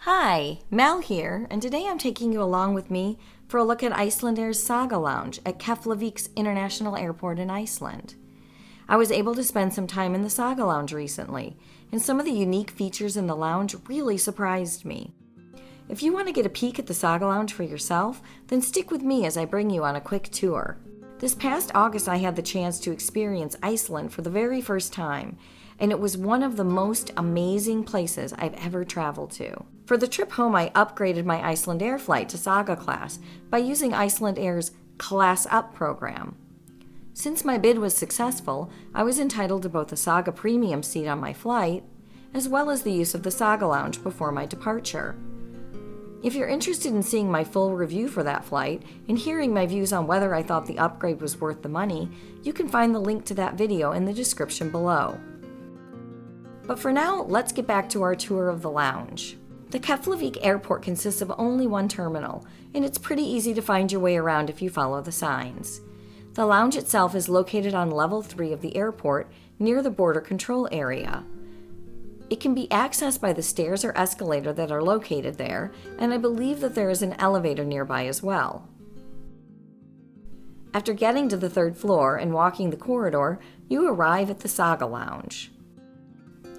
Hi, Mel here, and today I'm taking you along with me for a look at Icelandair Saga Lounge at Keflavik International Airport in Iceland. I was able to spend some time in the Saga Lounge recently, and some of the unique features in the lounge really surprised me. If you want to get a peek at the Saga Lounge for yourself, then stick with me as I bring you on a quick tour. This past August I had the chance to experience Iceland for the very first time, and it was one of the most amazing places I've ever traveled to. For the trip home, I upgraded my Icelandair flight to Saga Class by using Icelandair's Class Up program. Since my bid was successful, I was entitled to both a Saga Premium seat on my flight, as well as the use of the Saga Lounge before my departure. If you're interested in seeing my full review for that flight and hearing my views on whether I thought the upgrade was worth the money, you can find the link to that video in the description below. But for now, let's get back to our tour of the lounge. The Keflavik Airport consists of only one terminal, and it's pretty easy to find your way around if you follow the signs. The lounge itself is located on level 3 of the airport, near the border control area. It can be accessed by the stairs or escalator that are located there, and I believe that there is an elevator nearby as well. After getting to the 3rd floor and walking the corridor, you arrive at the Saga Lounge.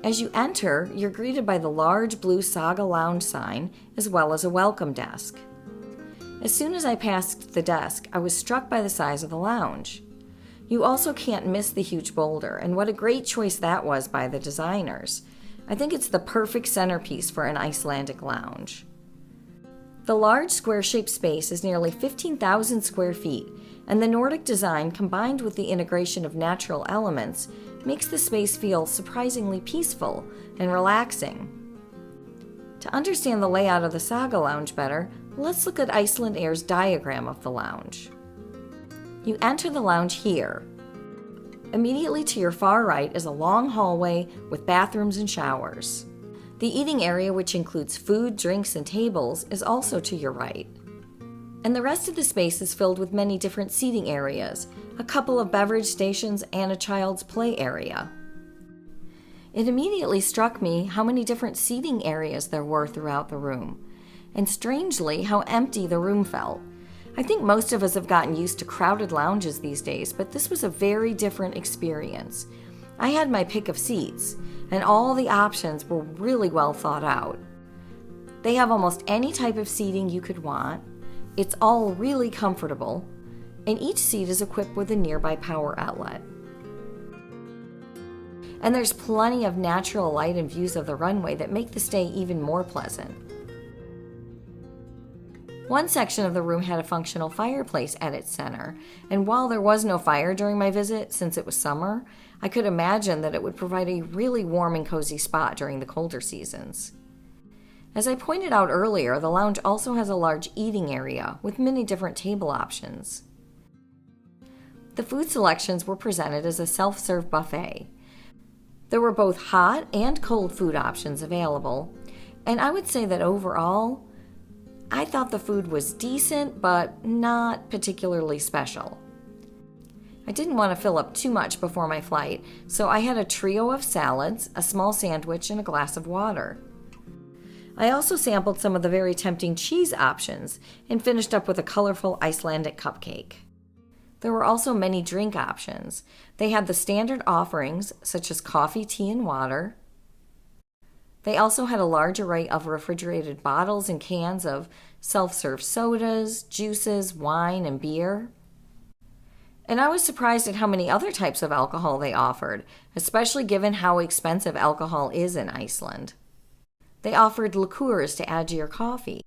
As you enter, you're greeted by the large blue Saga Lounge sign, as well as a welcome desk. As soon as I passed the desk, I was struck by the size of the lounge. You also can't miss the huge boulder, and what a great choice that was by the designers. I think it's the perfect centerpiece for an Icelandic lounge. The large square-shaped space is nearly 15,000 square feet, and the Nordic design combined with the integration of natural elements makes the space feel surprisingly peaceful and relaxing. To understand the layout of the Saga Lounge better, let's look at Icelandair's diagram of the lounge. You enter the lounge here. Immediately to your far right is a long hallway with bathrooms and showers. The eating area, which includes food, drinks, and tables, is also to your right. And the rest of the space is filled with many different seating areas, a couple of beverage stations, and a child's play area. It immediately struck me how many different seating areas there were throughout the room, and strangely, how empty the room felt. I think most of us have gotten used to crowded lounges these days, but this was a very different experience. I had my pick of seats, and all the options were really well thought out. They have almost any type of seating you could want. It's all really comfortable, and each seat is equipped with a nearby power outlet. And there's plenty of natural light and views of the runway that make the stay even more pleasant. One section of the room had a functional fireplace at its center, and while there was no fire during my visit since it was summer, I could imagine that it would provide a really warm and cozy spot during the colder seasons. As I pointed out earlier, the lounge also has a large eating area with many different table options. The food selections were presented as a self-serve buffet. There were both hot and cold food options available, and I would say that overall, I thought the food was decent but not particularly special. I didn't want to fill up too much before my flight, so I had a trio of salads, a small sandwich, and a glass of water. I also sampled some of the very tempting cheese options and finished up with a colorful Icelandic cupcake. There were also many drink options. They had the standard offerings such as coffee, tea, and water. They also had a large array of refrigerated bottles and cans of self-serve sodas, juices, wine, and beer. And I was surprised at how many other types of alcohol they offered, especially given how expensive alcohol is in Iceland. They offered liqueurs to add to your coffee,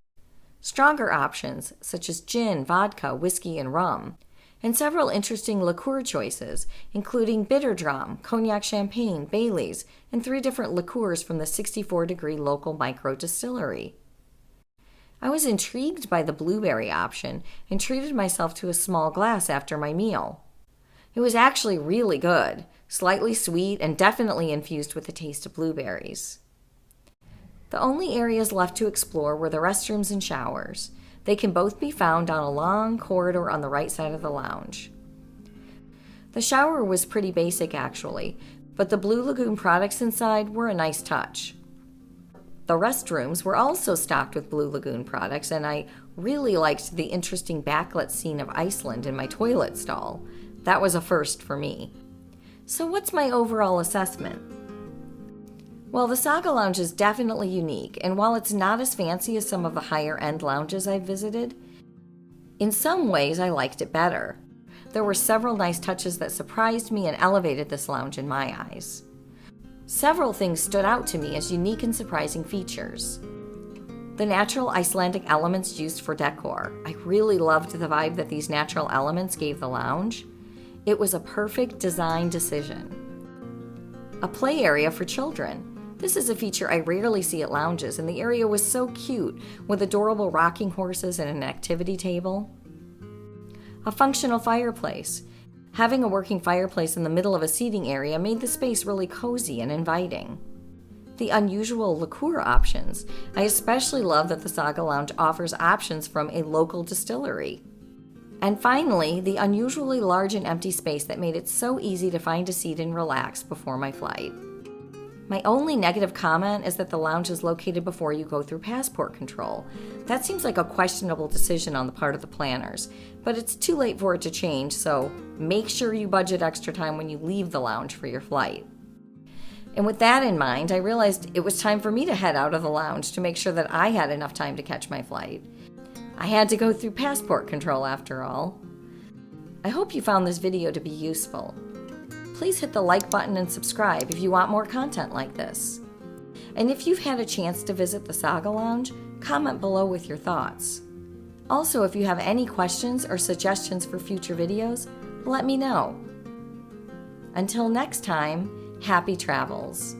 stronger options such as gin, vodka, whiskey, and rum, and several interesting liqueur choices, including bitter dram, cognac champagne, Baileys, and 3 different liqueurs from the 64-degree local micro distillery. I was intrigued by the blueberry option and treated myself to a small glass after my meal. It was actually really good, slightly sweet, and definitely infused with the taste of blueberries. The only areas left to explore were the restrooms and showers. They can both be found down a long corridor on the right side of the lounge. The shower was pretty basic actually, but the Blue Lagoon products inside were a nice touch. The restrooms were also stocked with Blue Lagoon products, and I really liked the interesting backlit scene of Iceland in my toilet stall. That was a first for me. So what's my overall assessment? Well, the Saga Lounge is definitely unique, and while it's not as fancy as some of the higher-end lounges I've visited, in some ways I liked it better. There were several nice touches that surprised me and elevated this lounge in my eyes. Several things stood out to me as unique and surprising features. The natural Icelandic elements used for decor. I really loved the vibe that these natural elements gave the lounge. It was a perfect design decision. A play area for children. This is a feature I rarely see at lounges, and the area was so cute with adorable rocking horses and an activity table. A functional fireplace. Having a working fireplace in the middle of a seating area made the space really cozy and inviting. The unusual liqueur options. I especially love that the Saga Lounge offers options from a local distillery. And finally, the unusually large and empty space that made it so easy to find a seat and relax before my flight. My only negative comment is that the lounge is located before you go through passport control. That seems like a questionable decision on the part of the planners, but it's too late for it to change, so make sure you budget extra time when you leave the lounge for your flight. And with that in mind, I realized it was time for me to head out of the lounge to make sure that I had enough time to catch my flight. I had to go through passport control after all. I hope you found this video to be useful. Please hit the like button and subscribe if you want more content like this. And if you've had a chance to visit the Saga Lounge, comment below with your thoughts. Also, if you have any questions or suggestions for future videos, let me know. Until next time, happy travels.